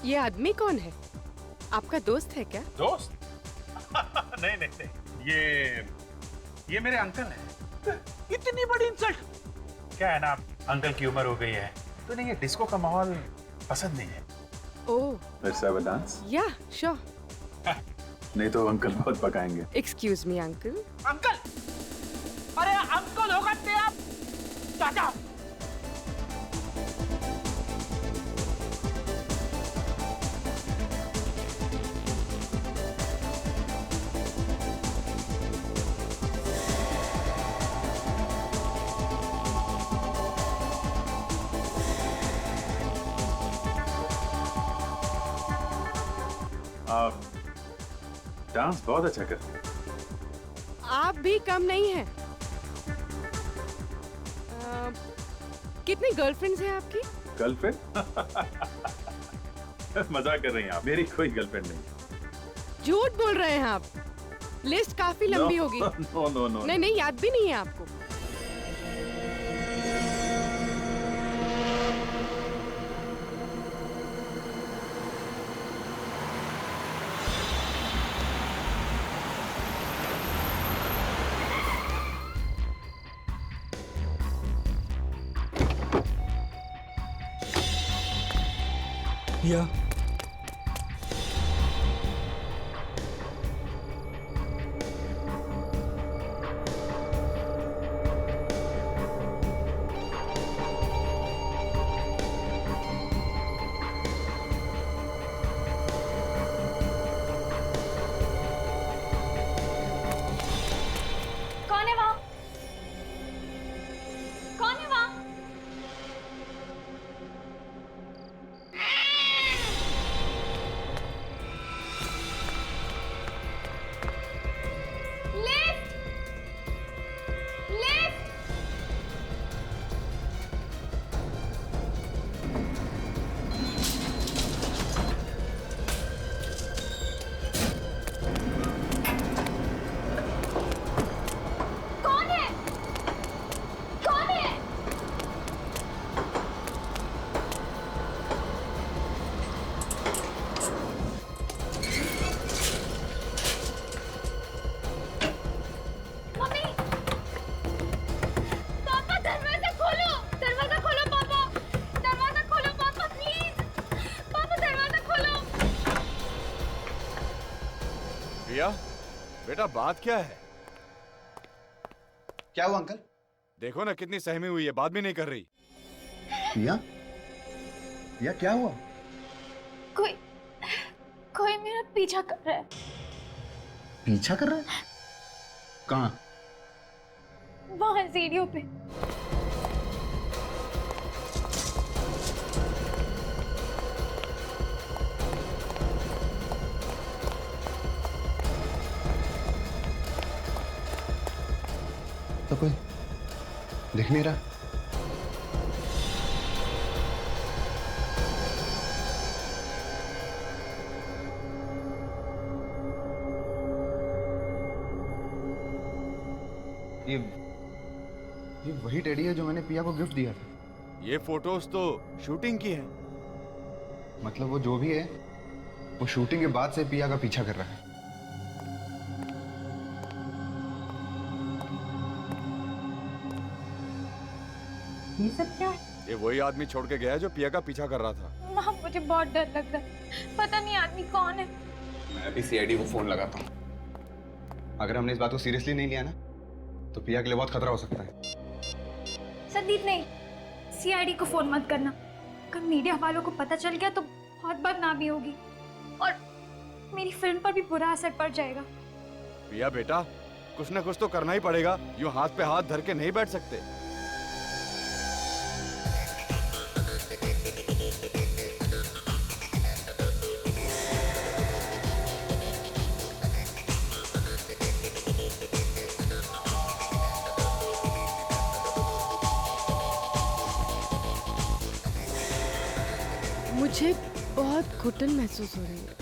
ये आदमी कौन है? आपका दोस्त है क्या? दोस्त? नहीं नहीं नहीं, ये मेरे अंकल हैं। इतनी बड़ी इंसल्ट! क्या है ना, अंकल की उम्र हो गई है तो नहीं, ये डिस्को का माहौल पसंद नहीं है। ओह, Let's have a dance? या श्योर। नहीं तो अंकल बहुत पकाएंगे। Excuse me uncle. अंकल! अरे अंकल होगा तेरा चाचा! आप डांस बहुत अच्छा करते हैं। आप भी कम नहीं हैं। कितनी गर्लफ्रेंड्स हैं आपकी? गर्लफ्रेंड? मजाक कर रही हैं आप, मेरी कोई गर्लफ्रेंड नहीं है। झूठ बोल रहे हैं आप। लिस्ट काफी लंबी होगी। No no no. नहीं नहीं, याद भी नहीं है आपको। या कौन है वहाँ? कौन है वहाँ? लिफ्ट! लिफ्ट! कौन है? कौन है? मम्मी! पापा दरवाजा खोलो! दरवाजा खोलो पापा! दरवाजा खोलो पापा प्लीज! पापा दरवाजा खोलो! प्रिया, बेटा बात क्या है? क्या हुआ अंकल? देखो ना कितनी सहमी हुई है, बात भी नहीं कर रही। पिया? पिया क्या हुआ? कोई कोई मेरा पीछा कर रहा है। पीछा कर रहा है? कहाँ? वहां सीढ़ियों पे। तो कोई दिख नहीं रहा। ये वही टेडी है जो मैंने पिया को गिफ्ट दिया था। ये फोटोज तो शूटिंग की है। मतलब वो जो भी है वो शूटिंग के बाद से पिया का पीछा कर रहा है। ये सब क्या है? ये वही आदमी छोड़ के गया है जो पिया का पीछा कर रहा था। माँ मुझे बहुत डर लग रहा है। पता नहीं आदमी कौन है। मैं अभी सीआईडी को फोन लगाता हूँ। अगर हमने इस बात को सीरियसली नहीं लिया ना तो पिया के लिए बहुत खतरा हो सकता है। संदीप नहीं, सीआईडी को फोन मत करना। अगर मीडिया वालों को पता चल गया तो बहुत बदनामी होगी और मेरी फिल्म पर भी बुरा असर पड़ जाएगा। पिया बेटा, कुछ ना कुछ तो करना ही पड़ेगा। यूं हाथ पे हाथ धर के नहीं बैठ सकते। मुझे बहुत घुटन महसूस हो रही है।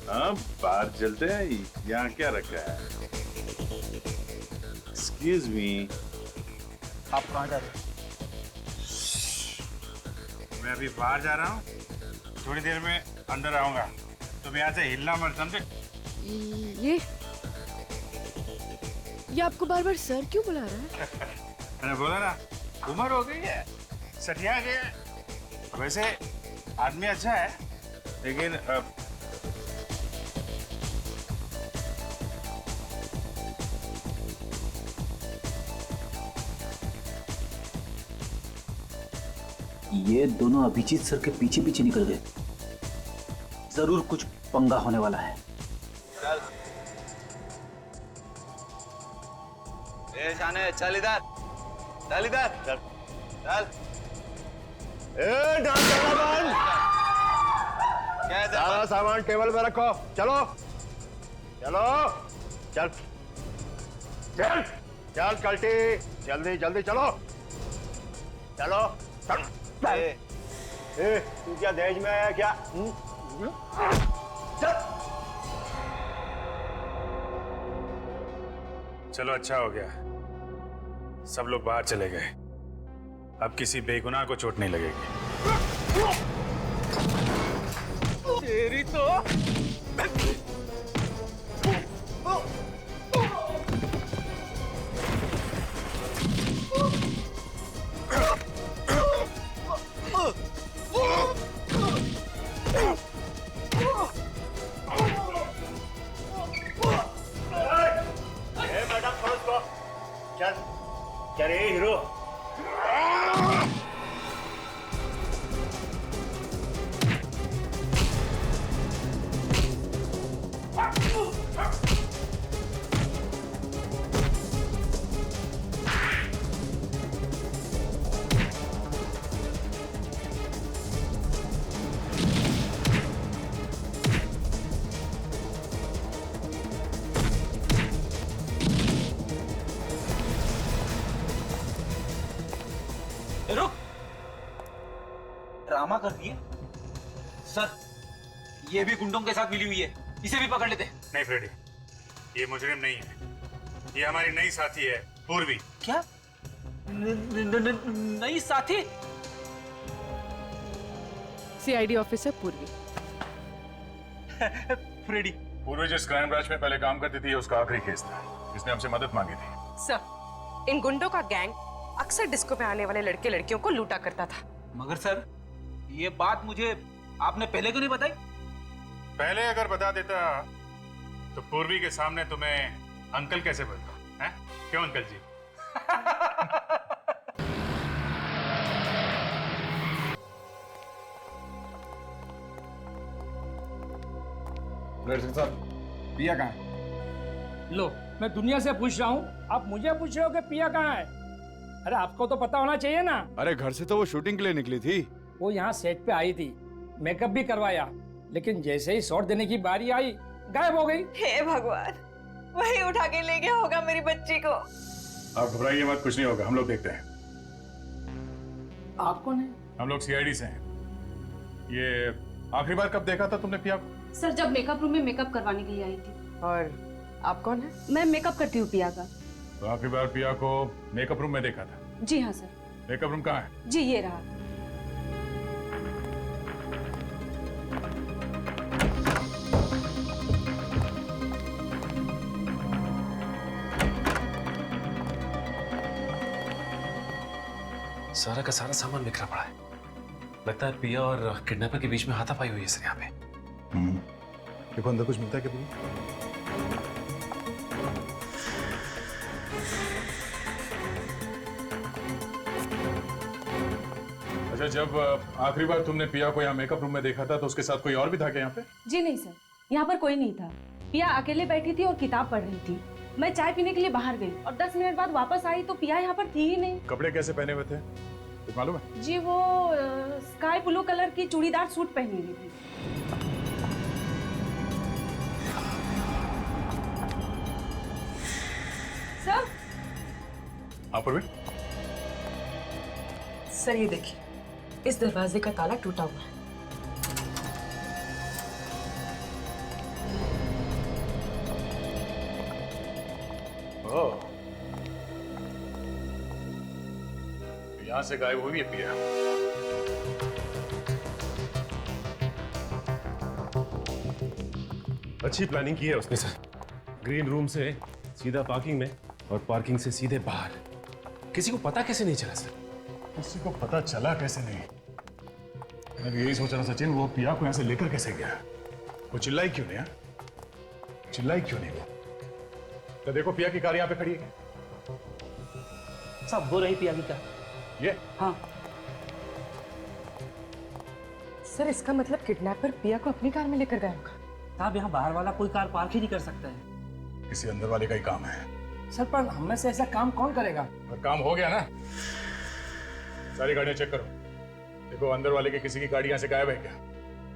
हाँ, बाहर चलते हैं। यहाँ क्या रखा है? एक्सक्यूज मी, आप कहाँ जा रहे हैं? मैं अभी बाहर जा रहा हूँ, थोड़ी देर में अंदर आऊंगा, तुम यहाँ से हिलना मत, समझे? ये आपको बार बार सर क्यों बुला रहा है? मैंने बोला ना, उम्र हो गई है, सठिया गया है। वैसे आदमी अच्छा है, लेकिन ये दोनों अभिजीत सर के पीछे पीछे निकल गए। जरूर कुछ पंगा होने वाला है। शाने चल इधर, चल इधर, चल चल। डांस करना बंद। सारा सामान टेबल पे रखो, चलो चलो चल चल चल कल्टी, जल्दी जल्दी चलो चलो चल। तू क्या दहेज में आया क्या? चल। चलो अच्छा हो गया, सब लोग बाहर चले गए। अब किसी बेगुनाह को चोट नहीं लगेगी। तेरी तो चल चल रे हीरो। रुक, ड्रामा कर दिए सर। ये भी गुंडों के साथ मिली हुई है, इसे भी पकड़ लेते। नहीं फ्रेडी, ये मुजरिम नहीं है, ये हमारी नई साथी है पूर्वी। क्या? नई साथी? सीआईडी ऑफिसर पूर्वी। फ्रेडी। पूर्वी जिस क्राइम ब्रांच में पहले काम करती थी, उसका आखिरी केस था, इसने हमसे मदद मांगी थी। सर, इन गुंडों का गैंग अक्सर डिस्को पे आने वाले लड़के लड़कियों को लूटा करता था। मगर सर, ये बात मुझे आपने पहले क्यों नहीं बताई? पहले अगर बता देता तो पूर्वी के सामने तुम्हें अंकल कैसे बोलता है? क्यों अंकल जी? साहब, पिया कहाँ है? लो, मैं दुनिया से पूछ रहा हूँ, आप मुझे पूछ रहे हो कि पिया कहाँ है? अरे आपको तो पता होना चाहिए ना। अरे घर से तो वो शूटिंग के लिए निकली थी। वो यहाँ सेट पे आई थी, मेकअप भी करवाया, लेकिन जैसे ही शॉट देने की बारी आई, गायब हो गई। हे भगवान, वही उठा के ले गया होगा मेरी बच्ची को। आप घबराइए मत, कुछ नहीं होगा, हम लोग देखते हैं। आप कौन है? हम लोग सीआईडी से हैं। ये आखिरी बार कब देखा था तुमने पिया को? सर, जब मेकअप रूम में मेकअप करवाने के लिए आई थी। और आप कौन है? मैं मेकअप करती हूँ पिया का। तो आखिरी बार पिया को मेकअप रूम में देखा था? जी हाँ सर। मेकअप रूम कहाँ है? जी ये रहा। सारा का सारा सामान बिखरा पड़ा है। लगता है पिया और किडनैपर के बीच में हाथापाई हुई है सर यहाँ पे। देखो अंदर कुछ मिलता है क्या? अच्छा, जब आखिरी बार तुमने पिया को यहाँ मेकअप रूम में देखा था तो उसके साथ कोई और भी था क्या यहाँ पे? जी नहीं सर, यहाँ पर कोई नहीं था। पिया अकेले बैठी थी और किताब पढ़ रही थी। मैं चाय पीने के लिए बाहर गई और 10 मिनट बाद वापस आई तो पिया यहाँ पर थी ही नहीं। कपड़े कैसे पहने हुए थे कुछ मालूम है? जी वो स्काई ब्लू कलर की चूड़ीदार सूट पहनी हुई थी। सर, आप भी? सर ये देखिए, इस दरवाजे का ताला टूटा हुआ है। ओह, यहाँ से गायब हुई है पिया। अच्छी प्लानिंग की है उसने सर। ग्रीन रूम से सीधा पार्किंग में और पार्किंग से सीधे बाहर। किसी को पता कैसे नहीं चला सर? किसी को पता चला कैसे नहीं? मैं भी यही सोच रहा सचिन, वो पिया को यहाँ से लेकर कैसे गया? वो चिल्लाई क्यों नहीं? चिल्लाई क्यों नहीं वो? तो देखो पिया की कार यहाँ पे खड़ी है। साहब वो रही पिया की कार। ये? हाँ सर इसका मतलब किडनैपर पिया को अपनी कार में लेकर गया होगा। साहब यहाँ बाहर वाला कोई कार पार्क ही नहीं कर सकता है। किसी अंदर वाले का ही काम है। सर पर हम में से ऐसा काम कौन करेगा? और काम हो गया ना? सारी गाड़ियां चेक करो, देखो अंदर वाले की किसी की गाड़ी यहाँ से गायब है क्या?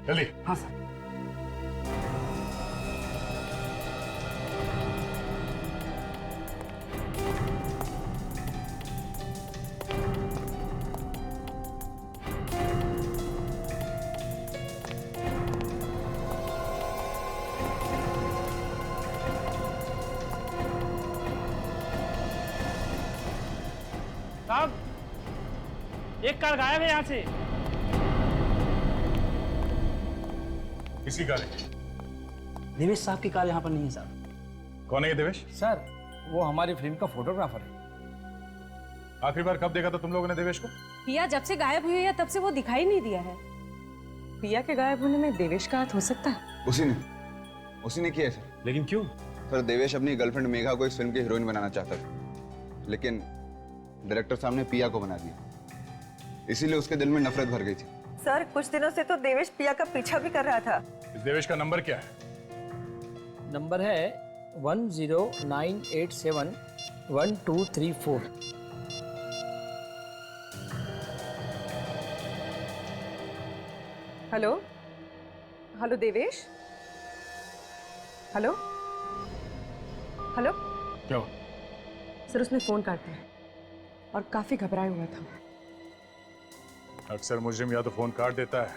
जल्दी। हाँ सर। साहब एक कार गायब है यहाँ से। किसकी कार है? देवेश साहब की कार यहाँ पर नहीं है साहब। कौन है ये देवेश? सर वो हमारी फिल्म का फोटोग्राफर है। आखिरी बार कब देखा था तुम लोगों ने देवेश को? पिया जब से गायब हुई है तब से वो दिखाई नहीं दिया है। पिया के गायब होने में देवेश का हाथ हो सकता है? उसी ने किया है सर। लेकिन क्यों? सर देवेश अपनी गर्लफ्रेंड मेघा को इस फिल्म की हीरोइन बनाना चाहता था, लेकिन डायरेक्टर साहब ने पिया को बना दिया, इसीलिए उसके दिल में नफरत भर गई थी। सर कुछ दिनों से तो देवेश पिया का पीछा भी कर रहा था। इस देवेश का नंबर क्या है? नंबर है 109871234। Hello hello Devesh, hello hello. क्या हुआ? सर उसने फोन काट दिया और काफी घबराया हुआ था। अक्सर मुजरिम या तो फोन काट देता है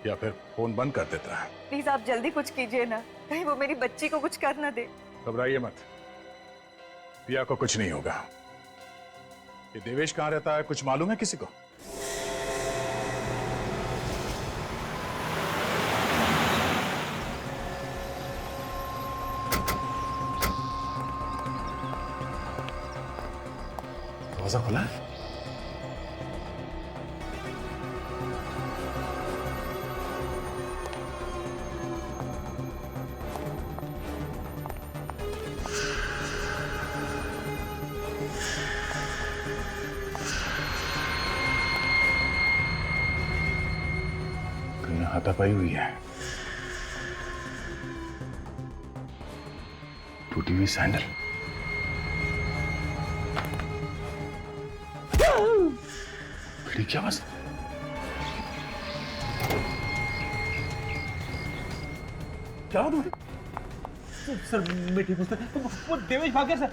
या फिर फोन बंद कर देता है। प्लीज आप जल्दी कुछ कीजिए ना, कहीं वो मेरी बच्ची को कुछ कर ना दे। घबराइए मत, पिया को कुछ नहीं होगा। ये देवेश कहाँ रहता है, कुछ मालूम है किसी को? दरवाजा खुला है? हाथापाई हुई है, टूटी हुई सैंडल। खिड़की की आवाज। क्या हुआ? सर मैं ठीक हूँ सर। वो देवेश भाग गया सर,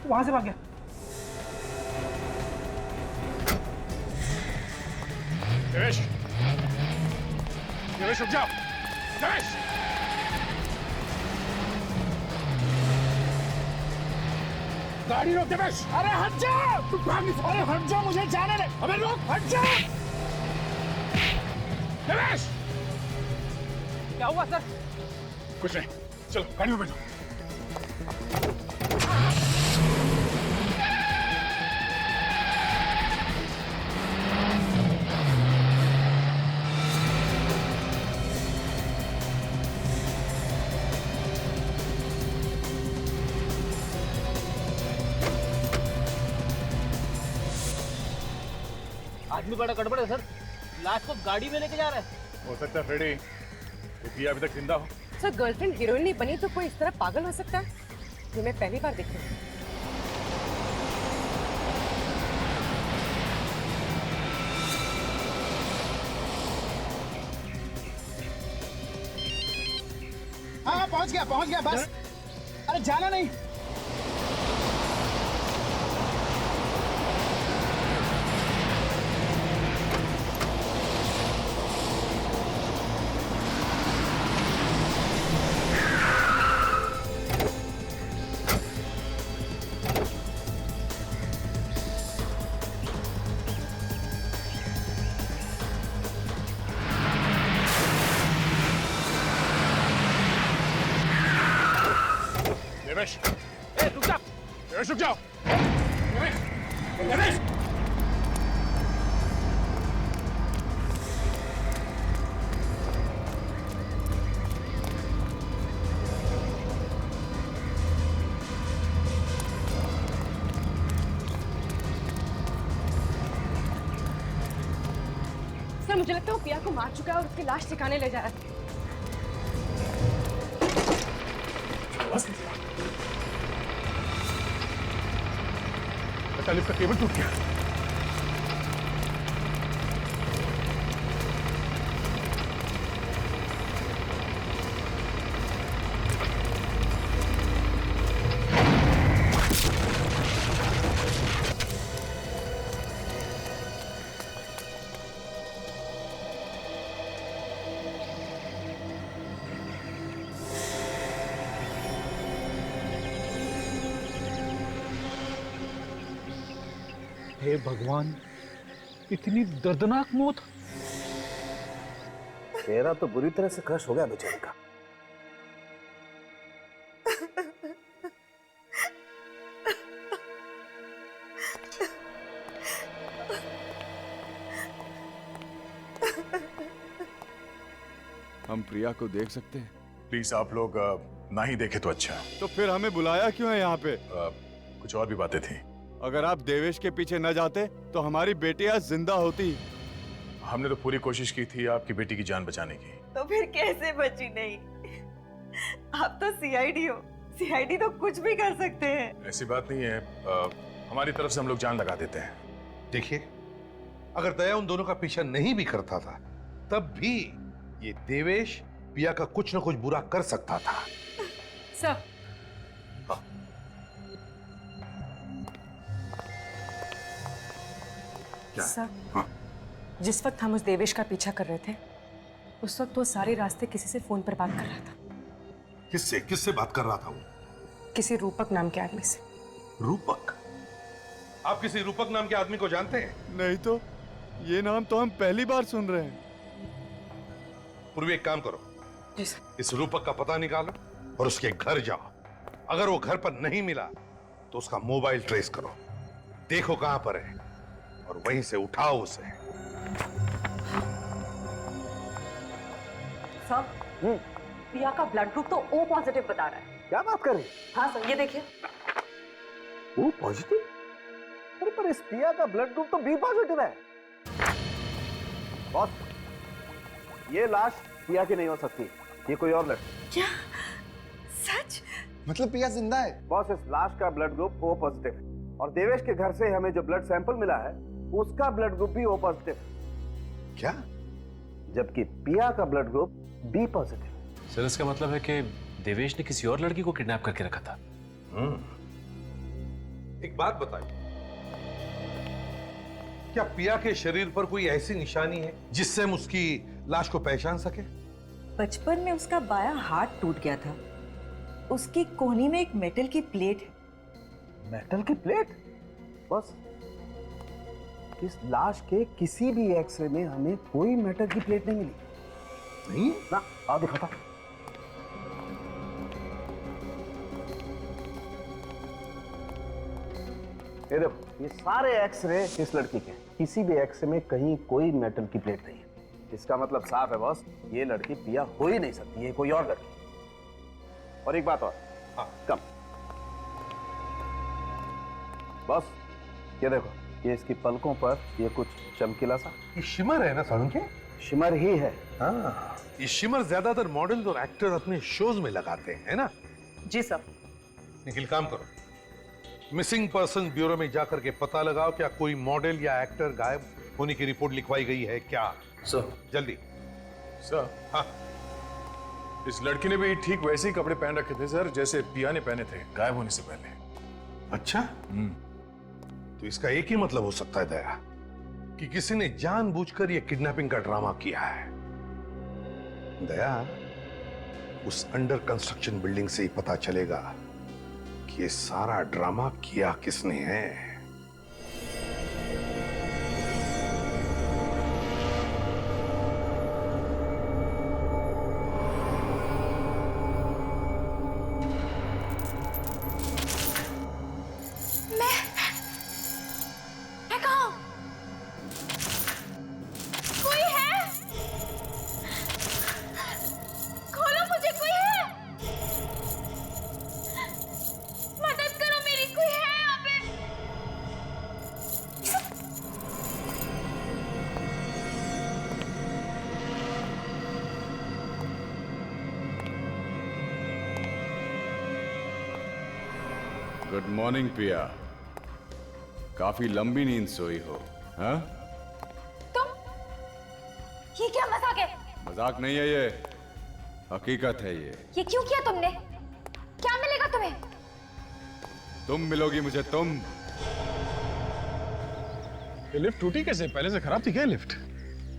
वहां से भाग गया। देवेश, देवेश रुक जाओ। देवेश, गाड़ी रोक देवेश। अरे हट जा, तू भाग नहीं। अरे हट जा, मुझे जाने दे। अबे रोक, हट जा। देवेश, क्या हुआ सर? कुछ नहीं, चलो गाड़ी में बैठो। आदमी बड़ा गड़बड़ है सर, लाश को गाड़ी में लेके जा रहा है। हो सकता है फ्रेडी, ये पिया अभी तक जिंदा हो। सर गर्लफ्रेंड हीरोइन नहीं बनी तो कोई इस तरह पागल हो सकता है? ये मैं पहली बार देख रही हूँ। हाँ पहुंच गया बस। अरे जाना नहीं। देवेश, रुक जा। देवेश रुक जाओ। देवेश सर मुझे लगता है वो पिया को मार चुका है और उसकी लाश ठिकाने ले जा रहा है। लिफ्ट का केबल टूट गया। हे भगवान, इतनी दर्दनाक मौत। चेहरा तो बुरी तरह से क्रश हो गया बेचारे का। हम प्रिया को देख सकते हैं? प्लीज आप लोग ना ही देखे तो अच्छा। तो फिर हमें बुलाया क्यों है यहाँ पे? कुछ और भी बातें थी। अगर आप देवेश के पीछे न जाते तो हमारी बेटी आज जिंदा होती। हमने तो पूरी कोशिश की थी आपकी बेटी की जान बचाने की। तो फिर कैसे बची नहीं? आप तो सीआईडी हो, सीआईडी तो कुछ भी कर सकते हैं। ऐसी बात नहीं है, हमारी तरफ से हम लोग जान लगा देते हैं। देखिए, अगर दया उन दोनों का पीछा नहीं भी करता था तब भी ये देवेश पिया का कुछ न कुछ बुरा कर सकता था। सर सर, जिस वक्त हम उस देवेश का पीछा कर रहे थे उस वक्त वो सारे रास्ते किसी से फोन पर बात कर रहा था। किससे किससे बात कर रहा था वो? किसी रूपक नाम के आदमी से। रूपक? आप किसी रूपक नाम के आदमी को जानते हैं? नहीं तो, ये नाम तो हम पहली बार सुन रहे हैं। पूर्वी एक काम करो, जी सर। इस रूपक का पता निकालो और उसके घर जाओ। अगर वो घर पर नहीं मिला तो उसका मोबाइल ट्रेस करो, देखो कहां पर है और वहीं से उठाओ उसे। सर, पिया का ब्लड ग्रुप तो O पॉजिटिव बता रहा है। क्या बात कर रही? हाँ सर, ये देखिए। O positive? अरे पर इस पिया का ब्लड ग्रुप तो B पॉजिटिव है। बॉस, ये लाश पिया की नहीं हो सकती, ये कोई और लड़की। क्या? सच? मतलब पिया जिंदा है? बॉस, इस लाश का ब्लड ग्रुप O पॉजिटिव है और देवेश के घर से हमें जो ब्लड सैंपल मिला है उसका ब्लड ग्रुप भी O पॉजिटिव है। क्या? जबकि पिया का blood group B positive. Sir इसका मतलब है कि देवेश ने किसी और लड़की को किडनैप करके रखा था। एक बात बताइए, क्या पिया के शरीर पर कोई ऐसी निशानी है जिससे हम उसकी लाश को पहचान सके? बचपन में उसका बायां हाथ टूट गया था, उसकी कोहनी में एक मेटल की प्लेट है। मेटल की प्लेट? बस इस लाश के किसी भी एक्सरे में हमें कोई मेटल की प्लेट नहीं मिली। नहीं ना? आओ दिखाता। ये देखो, ये सारे एक्सरे इस लड़की के, किसी भी एक्सरे में कहीं कोई मेटल की प्लेट नहीं है। इसका मतलब साफ है बॉस, ये लड़की पिया हो ही नहीं सकती, ये कोई और लड़की। और एक बात और, हाँ कम बॉस, ये देखो, ये इसकी पलकों पर ये कुछ चमकीला सा, ये शिमर है ना सारुण के? शिमर ही है। हाँ, ये शिमर ज्यादातर मॉडल और एक्टर अपने शोज में लगाते हैं, है ना? जी सर। निखिल, काम करो, मिसिंग पर्सन ब्यूरो में जाकर के पता लगाओ क्या कोई मॉडल या एक्टर गायब होने की रिपोर्ट लिखवाई गई है क्या? सर। जल्दी। सर। हाँ, इस लड़की ने भी ठीक वैसे ही कपड़े पहन रखे थे सर जैसे पिया ने पहने थे गायब होने से पहले। अच्छा, तो इसका एक ही मतलब हो सकता है दया, कि किसी ने जानबूझकर यह किडनैपिंग का ड्रामा किया है। दया, उस अंडर कंस्ट्रक्शन बिल्डिंग से ही पता चलेगा कि ये सारा ड्रामा किया किसने है। गुड मॉर्निंग पिया। काफी लंबी नींद सोई हो, हाँ? ये क्या मजाक है? मजाक नहीं है ये, हकीकत है ये। ये क्यों किया तुमने? क्या मिलेगा तुम्हें? तुम मिलोगी मुझे, तुम। ये लिफ्ट टूटी कैसे? पहले से खराब थी क्या लिफ्ट?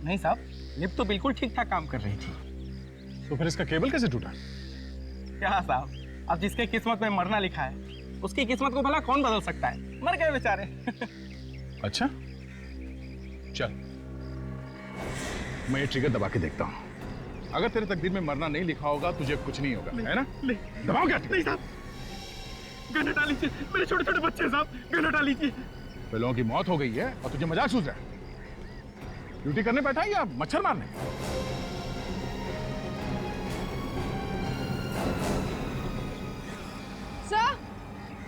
नहीं साहब, लिफ्ट तो बिल्कुल ठीक ठाक काम कर रही थी। तो फिर इसका केबल कैसे टूटा? क्या साहब, अब जिसके किस्मत में मरना लिखा है उसकी किस्मत को भला कौन बदल सकता है? मर गए बेचारे। अच्छा चल, मैं ये ट्रिगर दबा के देखता हूँ। अगर तेरे तकदीर में मरना नहीं लिखा होगा तुझे कुछ नहीं होगा, है ना? दबाओ क्या? नहीं साहब, गन हटा लीजिए, मेरे छोटे छोटे बच्चे साहब, गन हटा लीजिए। तो लोगों की मौत हो गई है और तुझे मजाक सूझ रहा है? ड्यूटी करने बैठा है या मच्छर मारने?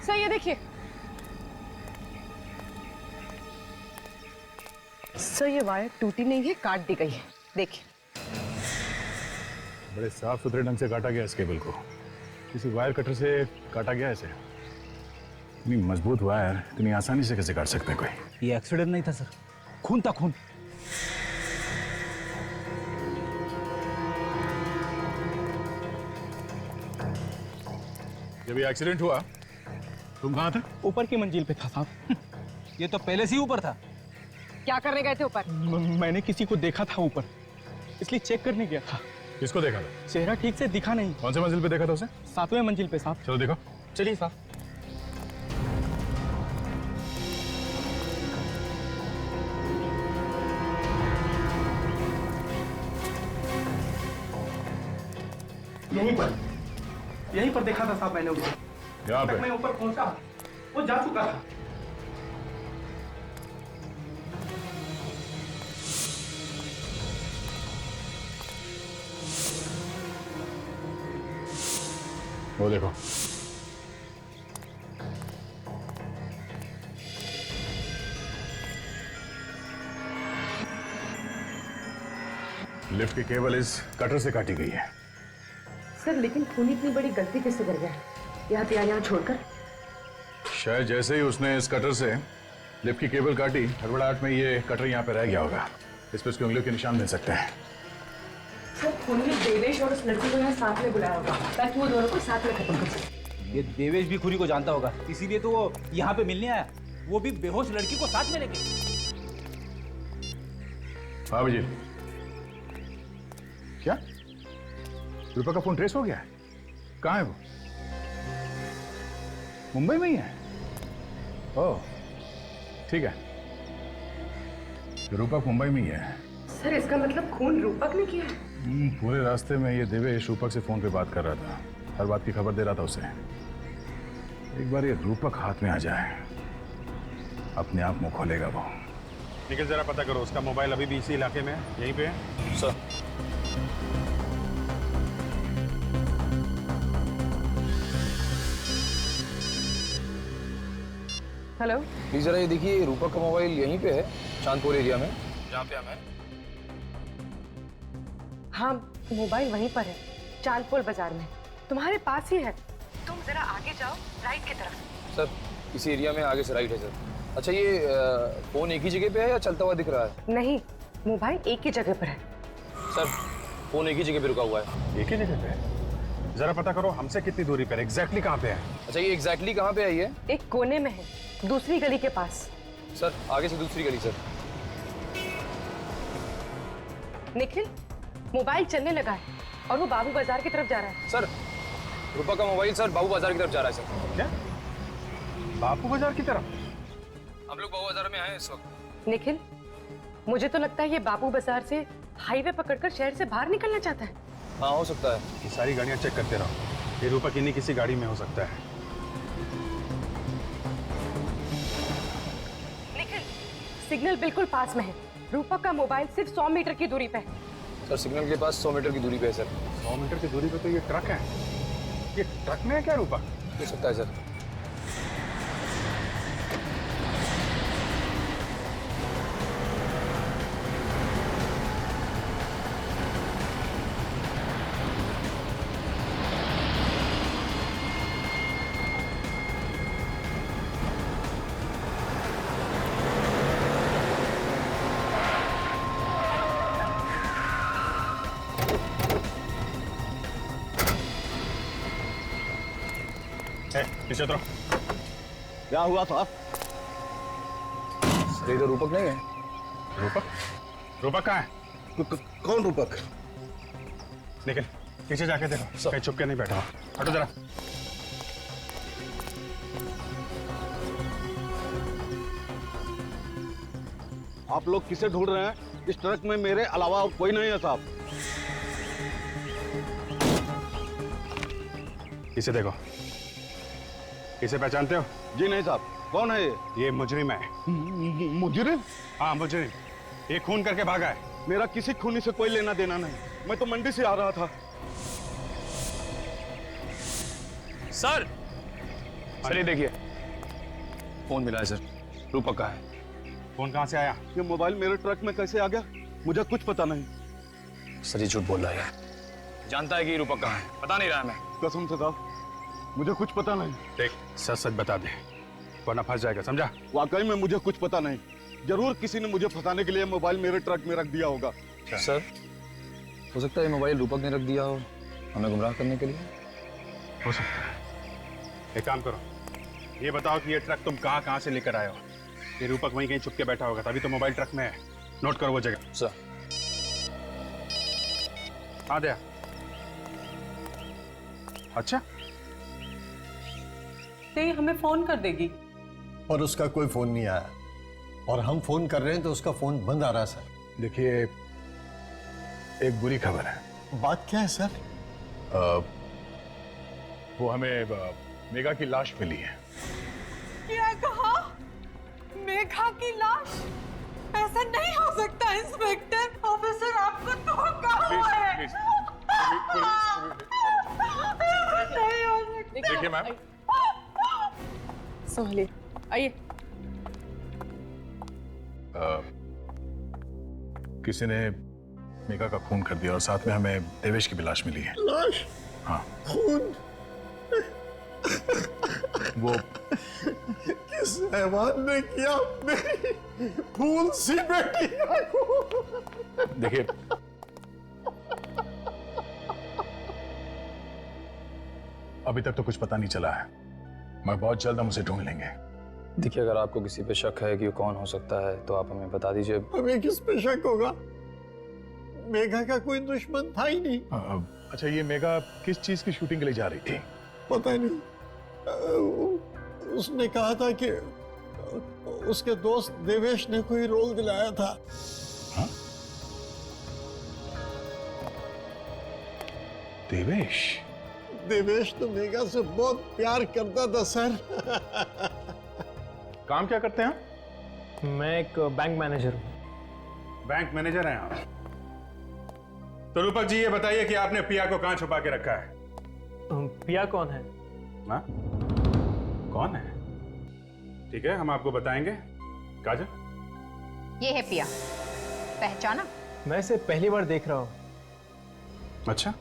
सर ये देखिए। सर ये वायर टूटी नहीं है, काट दी गई है, देखिए। बड़े साफ सुथरे ढंग से काटा गया इस केबल को, किसी वायर कटर से काटा गया इसे। इतनी मजबूत वायर इतनी आसानी से कैसे काट सकते हैं कोई? ये एक्सीडेंट नहीं था सर, खून था, खून। जब ये एक्सीडेंट हुआ तुम कहाँ थे? ऊपर की मंजिल पे था साहब। ये तो पहले से ही ऊपर था। क्या करने गए थे ऊपर? मैंने किसी को देखा था ऊपर, इसलिए चेक करने गया था। किसको देखा था? चेहरा ठीक से दिखा नहीं। कौन से मंजिल पे देखा था उसे? 7वें मंजिल पे साहब। चलो देखो। चलिए साहब। यहीं पर देखा था साहब मैंने उसे। यहाँ पे? मैं ऊपर पहुंचा, वो जा चुका था। वो देखो। लिफ्ट की केबल इस कटर से काटी गई है। सर लेकिन खूनी इतनी बड़ी गलती कैसे कर गया? यहाँ छोड़कर? शायद जैसे ही उसने इस कटर से लिफ्ट की केबल काटी, हड़बड़ाहट में ये कटर यहाँ पे रह गया होगा। इस पर उसकी उंगलियों के निशान मिल सकते हैं। सर खूनी ने देवेश और उस लड़की को यहाँ साथ में बुलाया होगा ताकि वो दोनों को साथ में खत्म कर सके। ये देवेश भी खूनी को जानता होगा, इसीलिए तो वो यहाँ पे मिलने आया, वो भी बेहोश लड़की को साथ में लेके। हाँ जी। क्या रूपा का फोन ट्रेस हो गया है? कहाँ है वो? मुंबई में ही है? ओह ठीक है, रूपक मुंबई में ही है। सर इसका मतलब खून रूपक ने किया है? पूरे रास्ते में ये देवेश रूपक से फोन पे बात कर रहा था, हर बात की खबर दे रहा था उसे। एक बार ये रूपक हाथ में आ जाए, अपने आप मुंह खोलेगा वो। निखिल जरा पता करो उसका मोबाइल अभी भी इसी इलाके में है, यहीं पे है? सर। हेलो प्लीज जरा ये देखिए, रूपक का मोबाइल यहीं पे है, चांदपुर एरिया में, जहाँ पे हम हैं। हाँ मोबाइल वहीं पर है, चांदपुर बाजार में, तुम्हारे पास ही है। तुम जरा आगे जाओ, राइट की तरफ। सर इसी एरिया में आगे से राइट है सर। अच्छा ये फोन एक ही जगह पे है या चलता हुआ दिख रहा है? नहीं, मोबाइल एक ही जगह पर है। सर फोन एक ही जगह पे रुका हुआ है। एक ही जगह पे है? जरा पता करो हमसे कितनी दूरी पर, एग्जैक्टली कहाँ पे है? अच्छा ये एग्जैक्टली कहाँ पे है ये? एक कोने में है, दूसरी गली के पास। सर आगे से दूसरी गली सर। निखिल मोबाइल चलने लगा है और वो बाबू बाजार की तरफ जा रहा है। सर रूपा का मोबाइल सर बाबू बाजार की तरफ जा रहा है सर। क्या? बाबू बाजार की तरफ? हम लोग बाबू बाजार में आए हैं इस वक्त। निखिल मुझे तो लगता है ये बाबू बाजार से हाईवे पकड़कर शहर से बाहर निकलना चाहता है। हाँ हो सकता है। ये सारी गाड़ियां चेक करते रहो, ये रूपक इन्हीं किसी गाड़ी में हो सकता है। निखिल सिग्नल बिल्कुल पास में है, रूपक का मोबाइल सिर्फ 100 मीटर की दूरी पे है। सर सिग्नल के पास 100 मीटर की दूरी पे है सर। 100 मीटर की दूरी पे तो ये ट्रक है। ये ट्रक में है क्या रूपक? हो सकता है सर। पीछे उतरो। क्या हुआ साहब? ये तो रूपक नहीं है। रूपक? रूपक कहाँ है? कौन रूपक? निकल, पीछे जाके देखो कहीं छुप के नहीं बैठा हो। हटो जरा। आप लोग किसे ढूंढ रहे हैं? इस ट्रक में मेरे अलावा और कोई नहीं है साहब। इसे देखो, इसे पहचानते हो? जी नहीं साहब। कौन है ये मुजरिम है। मुजरिम? हाँ मुजरिम, ये खून करके भागा है। मेरा किसी खूनी से कोई लेना देना नहीं, मैं तो मंडी से आ रहा था। सर ये देखिए, फोन मिला है सर, रूपक का है। फोन कहाँ से आया? ये मोबाइल मेरे ट्रक में कैसे आ गया मुझे कुछ पता नहीं। सर ये झूठ बोल रहा है, जानता है कि ये रूपक कहाँ है, पता नहीं रहा मैं। कसम से साहब मुझे कुछ पता नहीं। देख सच सच बता दे वरना फंस जाएगा, समझा? वाकई में मुझे कुछ पता नहीं। जरूर किसी ने मुझे फंसाने के लिए मोबाइल मेरे ट्रक में रख दिया होगा। सर हो सकता है ये मोबाइल रूपक ने रख दिया हो हमें गुमराह करने के लिए। हो सकता है। एक काम करो, ये बताओ कि ये ट्रक तुम कहाँ कहाँ से लेकर आए हो? ये रूपक वहीं कहीं छुप के बैठा होगा, तभी तो मोबाइल ट्रक में है। नोट करो वो जगह। सर हाँ दया। अच्छा ते हमें फोन कर देगी। और उसका कोई फोन नहीं आया, और हम फोन कर रहे हैं तो उसका फोन बंद आ रहा है सर। देखिए एक बुरी खबर है। बात क्या है सर? वो हमें मेघा की लाश मिली है। क्या कहा? मेघा की लाश? ऐसा नहीं हो सकता इंस्पेक्टर। ऑफिसर आपको धोखा हुआ है। नहीं हो सकता। देखिए मैम, संभालिए, आइए। किसी ने मेघा का खून कर दिया और साथ में हमें देवेश की भी लाश मिली है। लाश? हाँ। खून? वो किस हैवान ने किया मेरी फूल सी बेटी को? देखिए अभी तक तो कुछ पता नहीं चला है, मगर बहुत जल्द हम उसे ढूंढ लेंगे। देखिए अगर आपको किसी पे शक है कि वो कौन हो सकता है तो आप हमें बता दीजिए। हमें किस पे शक होगा? मेघा का कोई दुश्मन था ही नहीं। अच्छा ये मेघा किस चीज की शूटिंग के लिए जा रही थी? पता नहीं, उसने कहा था कि उसके दोस्त देवेश ने कोई रोल दिलाया था। हाँ? देवेश? देवेश तो मेघा से बहुत प्यार करता था सर। काम क्या करते हैं? मैं एक बैंक मैनेजर हूँ। बैंक मैनेजर हैं आप? तो रूपक जी ये बताइए कि आपने पिया को कहां छुपा के रखा है? पिया कौन है? हाँ? कौन है? ठीक है हम आपको बताएंगे। काजल? ये है पिया, पहचाना? मैं इसे पहली बार देख रहा हूँ। अच्छा,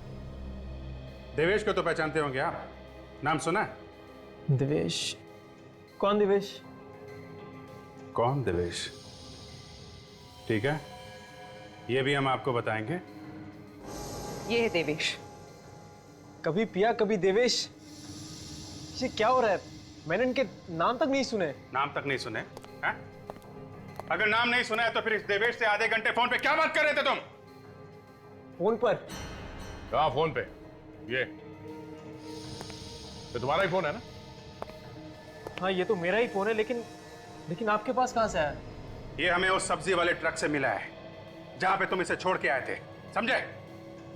देवेश को तो पहचानते होंगे आप, नाम सुना है? देवेश? कौन देवेश? कौन देवेश? ठीक है, ये भी हम आपको बताएंगे। ये है देवेश। कभी पिया कभी देवेश, ये क्या हो रहा है? मैंने इनके नाम तक नहीं सुने। नाम तक नहीं सुने? है? अगर नाम नहीं सुना है तो फिर इस देवेश से आधे घंटे फोन पे क्या बात कर रहे थे तुम? फोन पर? कहाँ फोन पे? ये तो तुम्हारा ही फोन है ना? हाँ ये तो मेरा ही फोन है, लेकिन आपके पास कहाँ से आया? ये हमें उस सब्जी वाले ट्रक से मिला है जहां पे तुम इसे छोड़ के आए थे, समझे?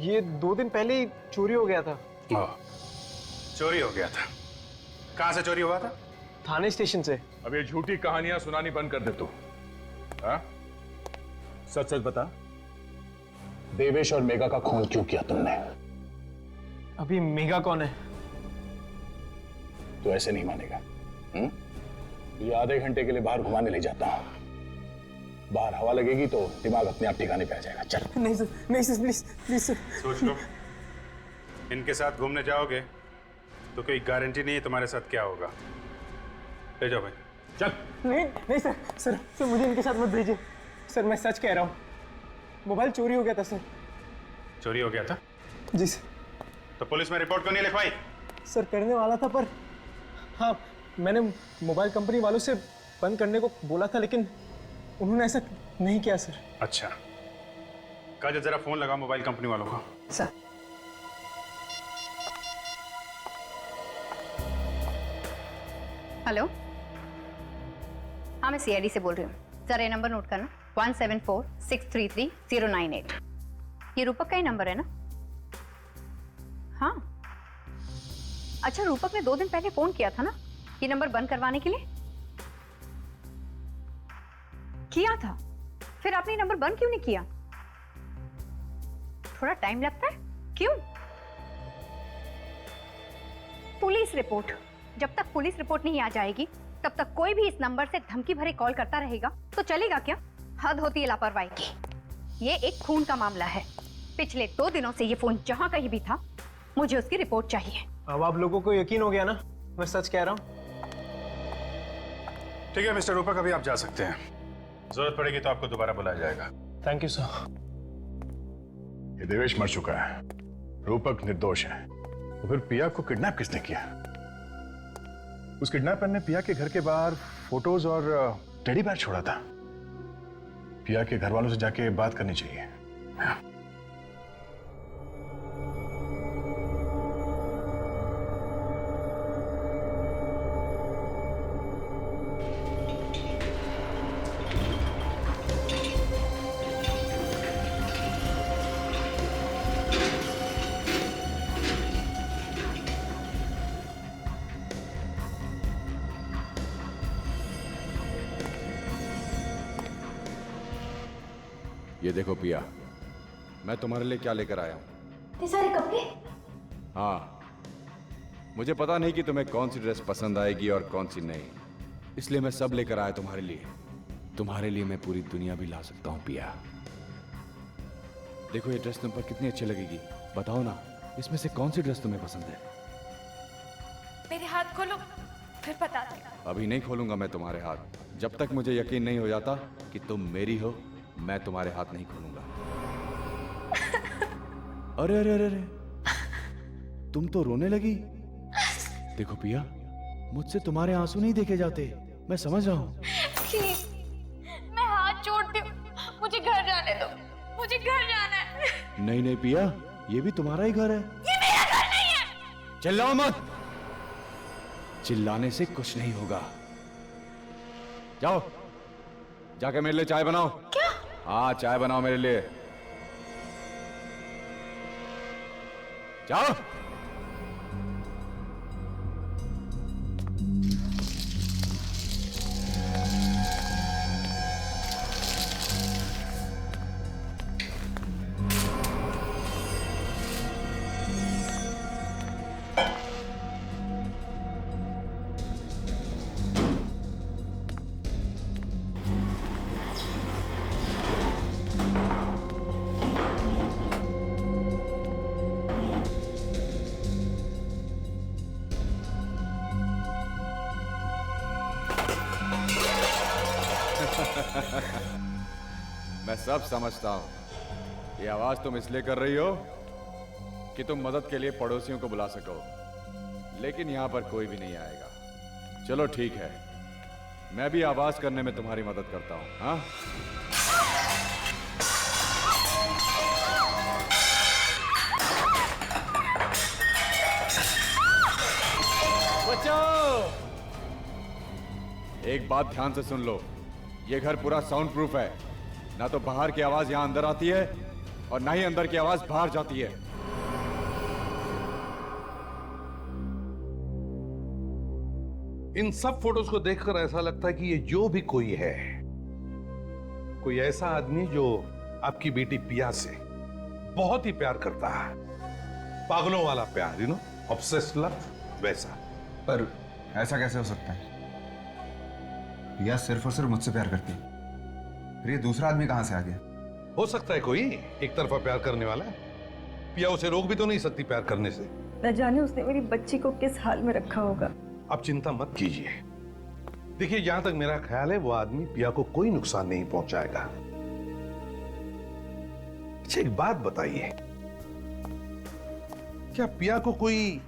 ये 2 दिन पहले ही चोरी हो गया था। चोरी हो गया था? कहां से चोरी हुआ था? थाने स्टेशन से। अब ये झूठी कहानियां सुनानी बंद कर दे तू। सच सच बता, देवेश और मेघा का खून क्यों किया तुमने? अभी मेघा कौन है? तू ऐसे नहीं मानेगा। तुझे आधे घंटे के लिए बाहर घुमाने ले जाता हूं, बाहर हवा लगेगी तो दिमाग अपने आप ठिकाने पे आ जाएगा। चल। नहीं सर, नहीं सर, प्लीज प्लीज सर। सोच लो, इनके साथ घूमने जाओगे तो कोई गारंटी नहीं है तुम्हारे साथ क्या होगा। ले जाओ भाई, चल। नहीं नहीं सर, सर मुझे इनके साथ मत भेजिए सर, मैं सच कह रहा हूँ। मोबाइल चोरी हो गया था सर। चोरी हो गया था? जी सर। तो पुलिस में रिपोर्ट क्यों नहीं लिखवाई? सर करने वाला था पर हाँ, मैंने मोबाइल कंपनी वालों से बंद करने को बोला था, लेकिन उन्होंने ऐसा नहीं किया सर। अच्छा, काजल जरा फोन लगा मोबाइल कंपनी वालों को। सर। हेलो, हाँ मैं सीआईडी से बोल रही हूँ। सर ये नंबर नोट करना, 1746333098। ये रूपक का ही नंबर है ना? हाँ। अच्छा, रूपक ने 2 दिन पहले फोन किया था ना ये नंबर बंद करवाने के लिए? किया था? फिर आपने ये नंबर बंद क्यों नहीं किया? थोड़ा टाइम लगता है, क्यों? Police report. जब तक पुलिस रिपोर्ट नहीं आ जाएगी तब तक कोई भी इस नंबर से धमकी भरे कॉल करता रहेगा तो चलेगा क्या? हद होती है लापरवाही की। ये एक खून का मामला है। पिछले 2 दिनों से ये फोन जहां कहीं भी था, मुझे उसकी रिपोर्ट चाहिए। अब आप लोगों को यकीन हो गया ना, मैं सच कह रहा हूँ। ठीक है मिस्टर रूपक, अभी आप जा सकते हैं। जरूरत पड़ेगी तो आपको दोबारा बुलाया जाएगा। Thank you sir. ये देवेश मर चुका है, रूपक निर्दोष है। तो फिर पिया को किडनैप किसने किया? उस किडनैपर ने पिया के घर के बाहर फोटोज और टेडी बेयर छोड़ा था। पिया के घर वालों से जाके बात करनी चाहिए। ये देखो पिया, मैं तुम्हारे लिए क्या लेकर आया हूं। ये सारे कपड़े? हाँ, मुझे पता नहीं कि तुम्हें कौन सी ड्रेस पसंद आएगी और कौन सी नहीं, इसलिए मैं सब लेकर आया तुम्हारे लिए। तुम्हारे लिए मैं पूरी दुनिया भी ला सकता हूं पिया। देखो ये ड्रेस तुम पर कितनी अच्छी लगेगी, बताओ ना इसमें से कौन सी ड्रेस तुम्हें पसंद है? मेरे हाथ खोलो, फिर बताते। अभी नहीं खोलूंगा मैं तुम्हारे हाथ, जब तक मुझे यकीन नहीं हो जाता कि तुम मेरी हो। मैं तुम्हारे हाथ नहीं खोलूंगा। अरे अरे अरे अरे, तुम तो रोने लगी। देखो पिया, मुझसे तुम्हारे आंसू नहीं देखे जाते, मैं समझ रहा हूँ। मैं हाथ जोड़ती हूँ, मुझे घर जाने दो, मुझे घर जाना है। नहीं नहीं पिया, ये भी तुम्हारा ही घर है। ये मेरा घर नहीं है। चिल्लाओ मत, चिल्लाने से कुछ नहीं होगा। जाओ जाके मेरे लिए चाय बनाओ। क्या? हाँ चाय बनाओ मेरे लिए, जाओ। मैं सब समझता हूं। ये आवाज तुम इसलिए कर रही हो कि तुम मदद के लिए पड़ोसियों को बुला सको, लेकिन यहां पर कोई भी नहीं आएगा। चलो ठीक है, मैं भी आवाज करने में तुम्हारी मदद करता हूं। हाँ बचाओ। एक बात ध्यान से सुन लो, ये घर पूरा साउंड प्रूफ है। ना तो बाहर की आवाज यहां अंदर आती है और ना ही अंदर की आवाज बाहर जाती है। इन सब फोटोज को देखकर ऐसा लगता है कि ये जो भी कोई है, कोई ऐसा आदमी जो आपकी बेटी पिया से बहुत ही प्यार करता है, पागलों वाला प्यार, ऑब्सेस्ड लव, वैसा। पर ऐसा कैसे हो सकता है? पिया सिर्फ और सिर्फ मुझसे प्यार करती है, फिर ये दूसरा आदमी कहां से आ गया? हो सकता है कोई एक तरफा प्यार करने वाला। पिया उसे रोक भी तो नहीं सकती प्यार करने से। न जाने उसने मेरी बच्ची को किस हाल में रखा होगा। आप चिंता मत कीजिए। देखिए, जहां तक मेरा ख्याल है वो आदमी पिया को कोई नुकसान नहीं पहुंचाएगा। अच्छा एक बात बताइए, क्या पिया को कोई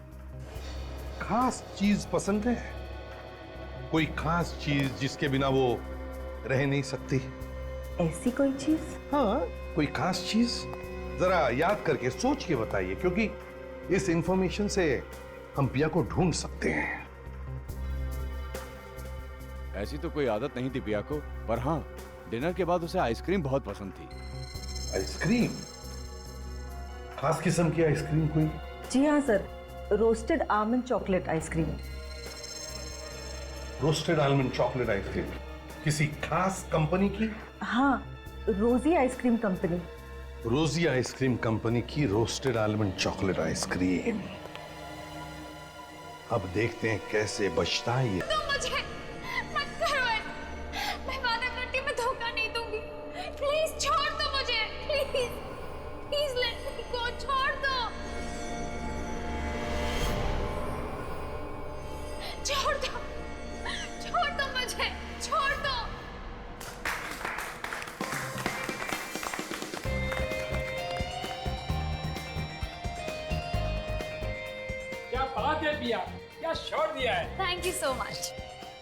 खास चीज पसंद है? कोई खास चीज जिसके बिना वो रह नहीं सकती? ऐसी कोई चीज? हाँ, कोई खास चीज जरा याद करके सोच के बताइए, क्योंकि इस इंफॉर्मेशन से हम पिया को ढूंढ सकते हैं। ऐसी तो कोई आदत नहीं थी पिया को, पर हाँ, डिनर के बाद उसे आइसक्रीम बहुत पसंद थी। आइसक्रीम? खास किस्म की आइसक्रीम कोई? जी हाँ sir, roasted almond chocolate ice cream. Roasted almond chocolate ice cream किसी खास कंपनी की? हाँ, रोजी आइसक्रीम कंपनी। रोजी आइसक्रीम कंपनी की रोस्टेड आलमंड चॉकलेट आइसक्रीम। अब देखते हैं कैसे बचता है ये। तो मुझे मत करो, मैं वादा करती हूँ मैं धोखा नहीं दूंगी। प्लीज छोड़ दो मुझे, प्लीज प्लीज लेट मी गो, छोड़ दो, छोड़ दो, छोड़ दो मुझे, छोड़ दो। क्या बात है पिया, क्या शॉट दिया है। Thank you so much.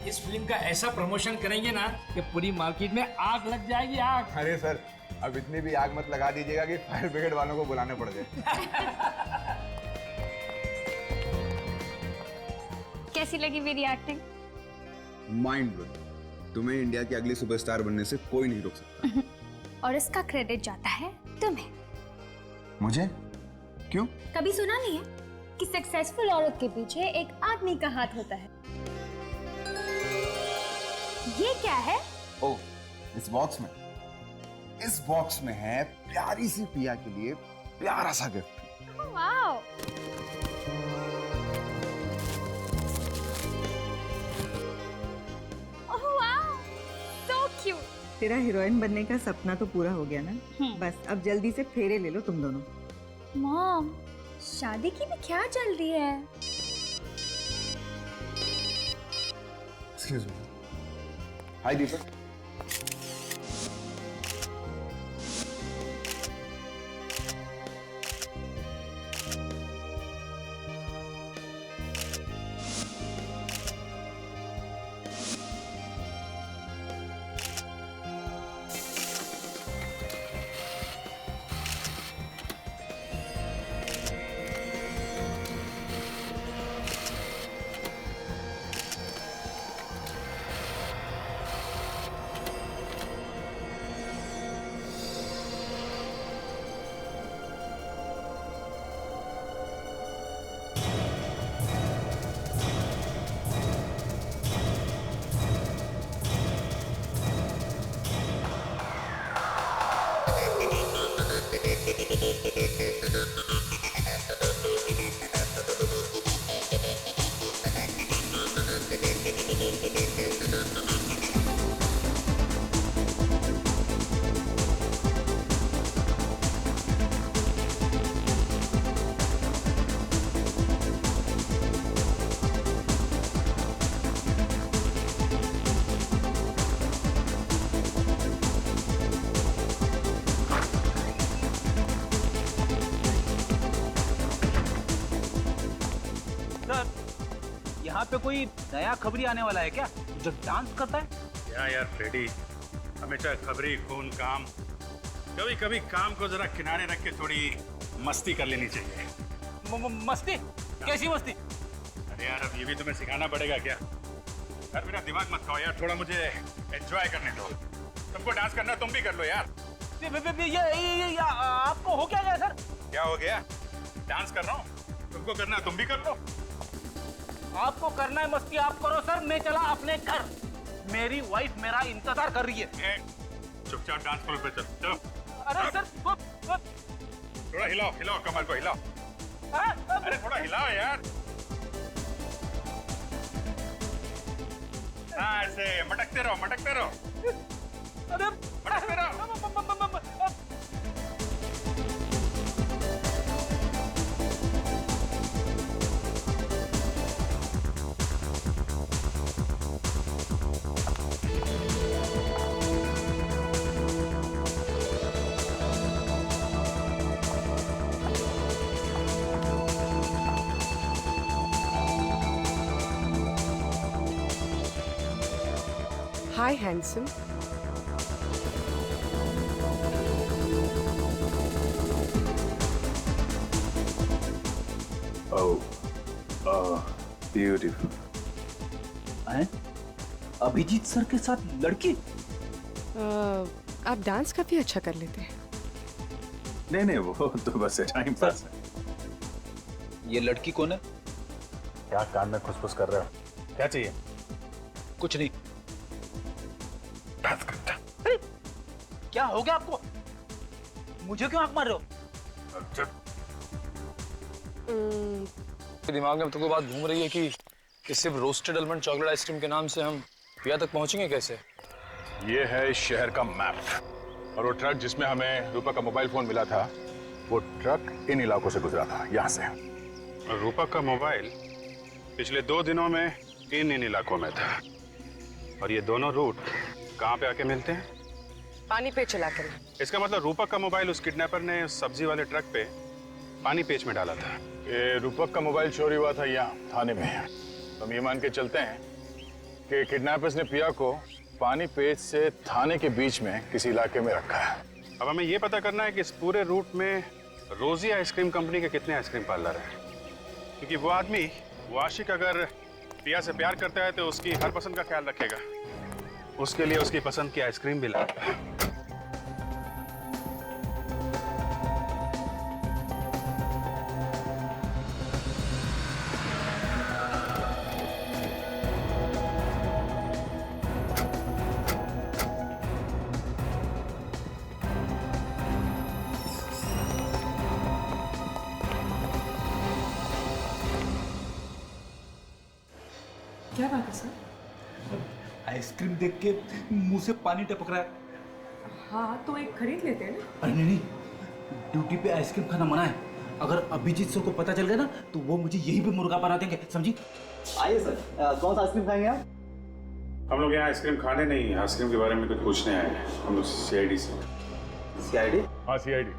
इस फिल्म का ऐसा प्रमोशन करेंगे ना कि पूरी मार्केट में आग लग जाएगी, आग। अरे सर, अब इतनी भी आग मत लगा दीजिएगा कि फायर ब्रिगेड वालों को बुलाने पड़ जाए। कैसी लगी मेरी एक्टिंग? Mind blowing. तुम्हें इंडिया की अगली सुपरस्टार बनने से कोई नहीं रोक सकता। और इसका क्रेडिट जाता है तुम्हें। मुझे? क्यों? कभी सुना नहीं है कि सक्सेसफुल औरत के पीछे एक आदमी का हाथ होता है? ये क्या है? ओह, इस बॉक्स में है प्यारी सी पिया के लिए प्यारा सा gift. Wow, oh wow, so cute. तेरा हीरोइन बनने का सपना तो पूरा हो गया ना? बस अब जल्दी से फेरे ले लो तुम दोनों। मॉम, शादी की भी क्या चल रही है? Excuse me. हाय दीपक। यहाँ पे कोई नया खबरी आने वाला है क्या, जो डांस करता है? क्या यार फ्रेडी, हमेशा खबरी खून काम। कभी कभी काम को जरा किनारे रख के थोड़ी मस्ती कर लेनी चाहिए। मस्ती? कैसी मस्ती? अरे यार, अब ये भी तुम्हें सिखाना पड़ेगा क्या? यार मेरा दिमाग मत खाओ यार, थोड़ा मुझे एंजॉय करने दो। तुमको डांस करना तुम भी कर लो यार। ये आपको हो क्या गया सर? क्या हो गया? डांस कर रहा हूँ, तुमको करना तुम भी कर लो। आपको करना है मस्ती आप करो सर, मैं चला अपने घर। मेरी वाइफ मेरा इंतजार कर रही है। चुपचाप डांस फ्लोर पे चल, चलो। अरे सर थोड़ा हिलाओ, हिलाओ कमर को, हिलाओ। अरे थोड़ा हिलाओ यार। हाँ, ऐसे मटकते रहो, मटकते रहो। अरे मटकते रहो। हाय हैंडसम। ब्यूटीफुल। हैं? अभिजीत सर के साथ लड़की? आप डांस काफी अच्छा कर लेते हैं। नहीं नहीं, वो तो बस टाइम पास है। ये लड़की कौन है? क्या कान में खुसफुस कर रहे हो? क्या चाहिए? कुछ नहीं। क्या हो गया आपको? मुझे क्यों आंख मार रहे हो? दिमाग में तुमको बात घूम रही है कि सिर्फ रोस्टेड आलमंड चॉकलेट आइसक्रीम के नाम से हम पिया तक पहुंचेंगे कैसे? ये है इस शहर का मैप और वो ट्रक जिसमें हमें रूपा का मोबाइल फोन मिला था, वो ट्रक इन इलाकों से गुजरा था, यहाँ से। और रूपा का मोबाइल पिछले 2 दिनों में इन इलाकों में था। और ये दोनों रूट कहाँ पे आके मिलते हैं? पानी पे चला कर। इसका मतलब रूपक का मोबाइल उस किडनैपर ने उस सब्जी वाले ट्रक पे पानी पेच में डाला था। ये रूपक का मोबाइल चोरी हुआ था यहाँ थाने में। हम ये मान के चलते हैं कि किडनैपर्स ने पिया को पानी पेच से थाने के बीच में किसी इलाके में रखा है। अब हमें ये पता करना है कि इस पूरे रूट में रोजी आइसक्रीम कंपनी के कितने आइसक्रीम पार्लर हैं, क्योंकि वो आदमी, वो आशिक अगर पिया से प्यार करता है तो उसकी हर पसंद का ख्याल रखेगा, उसके लिए उसकी पसंद की आइसक्रीम भी लाएगा। क्या बात है सर? आइसक्रीम देख के मुंह से पानी टपक रहा है। हाँ तो एक खरीद लेते हैं ना। अरे नहीं, ड्यूटी पे आइसक्रीम खाना मना है। अगर अभिजीत सर को पता चल गया ना तो वो मुझे यहीं पे मुर्गा बना देंगे, समझी? आइए सर, कौन सा आइसक्रीम खाएंगे आप? हम लोग यहाँ आइसक्रीम खाने नहीं, आइसक्रीम के बारे में कुछ पूछने आए हैं। हम लोग सीआईडी से। सीआईडी? हाँ सीआईडी।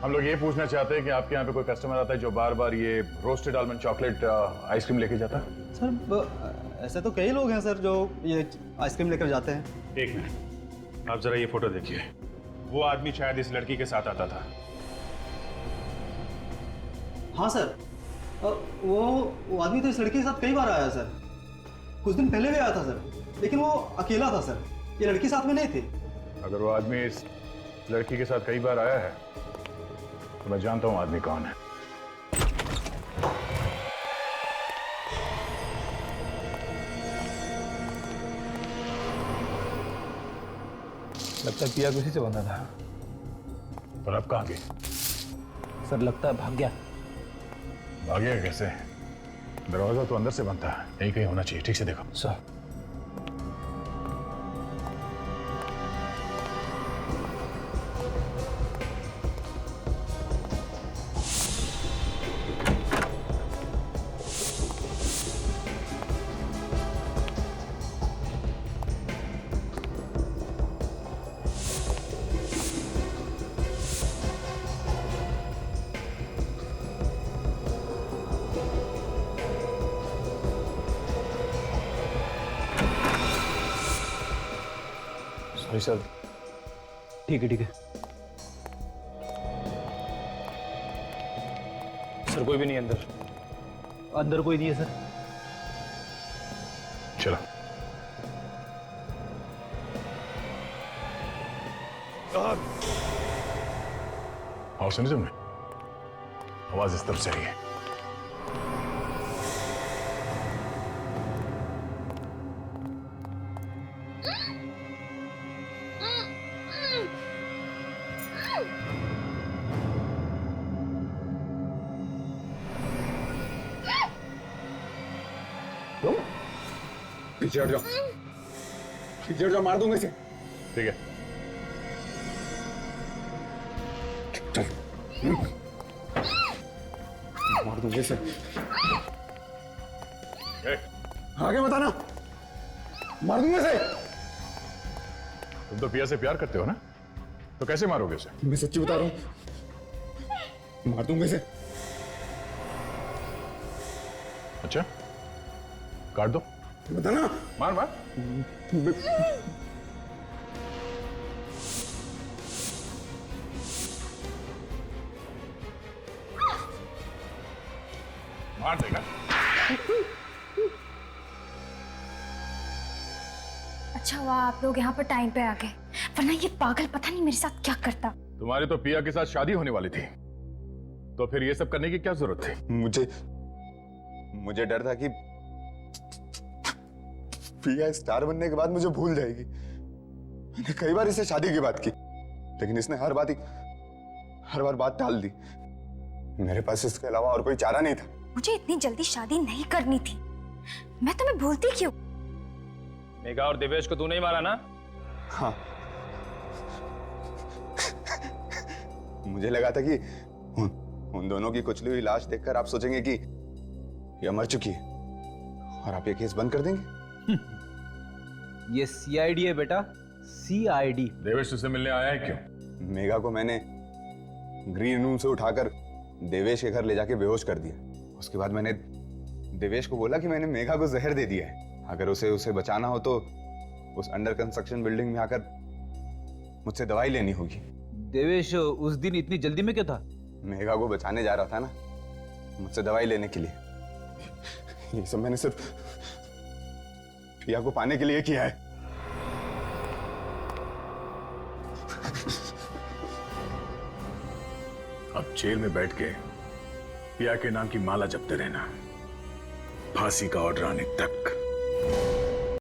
हम लोग ये पूछना चाहते हैं कि आपके यहाँ पे कोई कस्टमर आता है जो बार बार ये रोस्टेड आलमंड चॉकलेट आइसक्रीम लेके जाता है? सर ऐसे तो कई लोग हैं सर जो ये आइसक्रीम लेकर जाते हैं। एक मिनट, आप जरा ये फोटो देखिए। वो आदमी शायद इस लड़की के साथ आता था। हाँ सर, वो आदमी तो इस लड़की के साथ कई बार आया सर। कुछ दिन पहले भी आया था सर, लेकिन वो अकेला था सर, ये लड़की साथ में नहीं थी। अगर वो आदमी इस लड़की के साथ कई बार आया है तो मैं जानता हूँ आदमी कौन है। लगता है पिया किसी से बंधा था। और अब कहाँ गए? सर लगता है भाग गया। भागेगा कैसे? दरवाजा तो अंदर से बनता है, यही कहीं होना चाहिए। ठीक से देखो सर। सर ठीक है सर कोई भी नहीं अंदर। अंदर कोई नहीं है सर। चलो और सुनी तुमने? आवाज इस तरफ से आई है। पीछे हट जाओ, पीछे हट जाओ, मार दूंगा इसे। ठीक है। मार दूंगा इसे। आगे बताना, मार दूंगा इसे। तुम तो पिया से प्यार करते हो ना, तो कैसे मारोगे उसे? मैं सच्ची बता रहा हूं, मार दूंगा इसे। अच्छा, काट दो। बताना। मार मार। मार देगा। अच्छा हुआ आप लोग यहाँ पर टाइम पे आ गए, वरना ये पागल पता नहीं मेरे साथ क्या करता। तुम्हारी तो पिया के साथ शादी होने वाली थी, तो फिर ये सब करने की क्या जरूरत थी? मुझे डर था कि पिया स्टार बनने के बाद मुझे भूल जाएगी। मैंने कई बार इससे शादी की बात की, लेकिन इसने हर बार बात टाल दी। मेरे पास इसके अलावा और कोई चारा नहीं था। मुझे इतनी जल्दी शादी नहीं करनी थी। मैं तुम्हें भूलती क्यों? मेघा और देवेश को तूने ही मारा ना? हाँ। मुझे लगा था कि उन दोनों की कुचली हुई लाश देखकर आप सोचेंगे कि यह मर चुकी है और आप ये केस बंद कर देंगे। ये सीआईडी है बेटा, सीआईडी। देवेश तुझसे मिलने आया है क्यों? मेघा को मैंने ग्रीन रूम से उठाकर देवेश के घर ले जाके बेहोश कर दिया। उसके बाद मैंने देवेश को बोला कि मैंने मेघा को जहर दे दिया है, अगर उसे बचाना हो तो उस अंडर कंस्ट्रक्शन बिल्डिंग में आकर मुझसे दवाई लेनी होगी। देवेश उस दिन इतनी जल्दी में क्या था? मेघा को बचाने जा रहा था ना, मुझसे दवाई लेने के लिए। ये सब मैंने सिर्फ पिया को पाने के लिए किया है। अब जेल में बैठ के पिया के नाम की माला जपते रहना, फांसी का ऑर्डर आने तक।